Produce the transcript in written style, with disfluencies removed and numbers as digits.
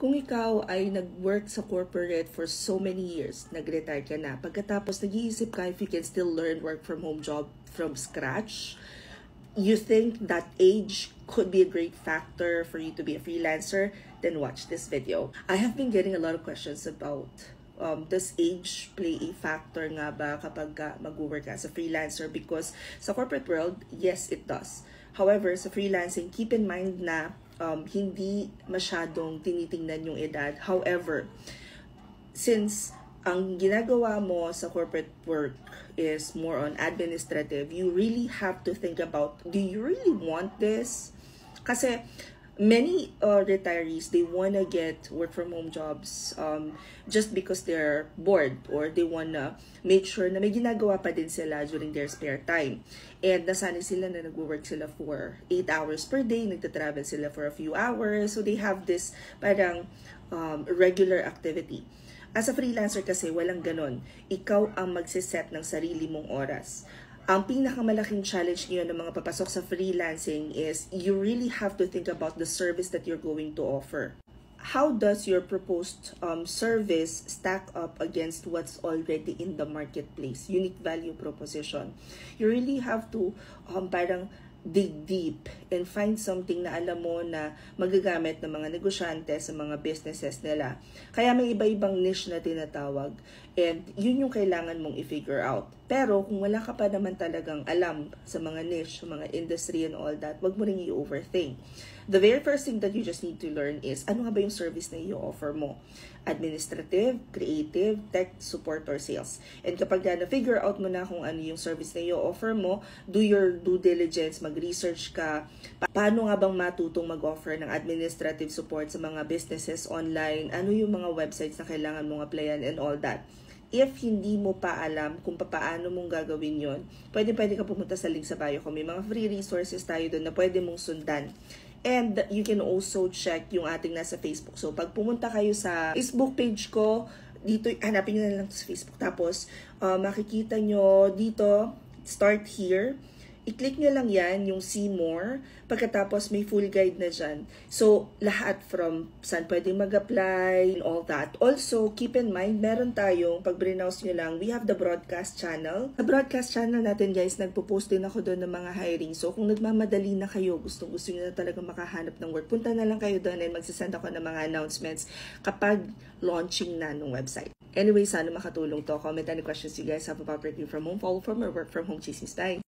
Kung ikaw ay nag-work sa corporate for so many years, nag-retire ka na, pagkatapos nag-iisip ka if you can still learn work from home job from scratch, you think that age could be a great factor for you to be a freelancer, then watch this video. I have been getting a lot of questions about does age play a factor nga ba kapag mag-work as a freelancer? Because sa corporate world, yes, it does. However, sa freelancing, keep in mind na hindi masyadong tinitingnan yung edad. However, since ang ginagawa mo sa corporate work is more on administrative, you really have to think about, do you really want this? Kasi many retirees, they want to get work from home jobs just because they're bored, or they want to make sure na may ginagawa pa din sila during their spare time. And nasanay sila na nag-work sila for 8 hours per day, nagta-travel sila for a few hours, so they have this parang regular activity. As a freelancer kasi, walang ganon. Ikaw ang magsiset ng sarili mong oras. Ang pinakamalaking challenge niyo ng mga papasok sa freelancing is you really have to think about the service that you're going to offer. How does your proposed service stack up against what's already in the marketplace? Unique value proposition. You really have to parang dig deep and find something na alam mo na magagamit ng mga negosyante sa mga businesses nila. Kaya may iba-ibang niche na tinatawag, and yun yung kailangan mong i-figure out. Pero kung wala ka pa naman talagang alam sa mga niche, sa mga industry and all that, wag mo rin i-overthink. The very first thing that you just need to learn is, ano nga ba yung service na i-offer mo? Administrative, creative, tech, support, or sales. And kapag na-figure out mo na kung ano yung service na i-offer mo, do your due diligence, mag-research ka, paano nga bang matutong mag-offer ng administrative support sa mga businesses online, ano yung mga websites na kailangan mong applyan and all that. If hindi mo pa alam kung paano mong gagawin yon, pwede ka pumunta sa link sa bio ko. May mga free resources tayo doon na pwede mong sundan. And you can also check yung ating nasa Facebook. So, pag pumunta kayo sa Facebook page ko, dito, hanapin nyo na lang sa Facebook. Tapos, makikita nyo dito, start here. I-click nyo lang yan, yung see more. Pagkatapos, may full guide na dyan. So, lahat from saan pwedeng mag-apply and all that. Also, keep in mind, meron tayong, pag browse nyo lang, we have the broadcast channel. Sa broadcast channel natin, guys, nagpo-post din ako doon ng mga hiring. So, kung nagmamadali na kayo, gusto nyo na talaga makahanap ng work, punta na lang kayo doon and magsasend ako ng mga announcements kapag launching na ng website. Anyway, sana makatulong to. Comment any questions you guys have about working from home, follow from, or work from home chismis. Bye!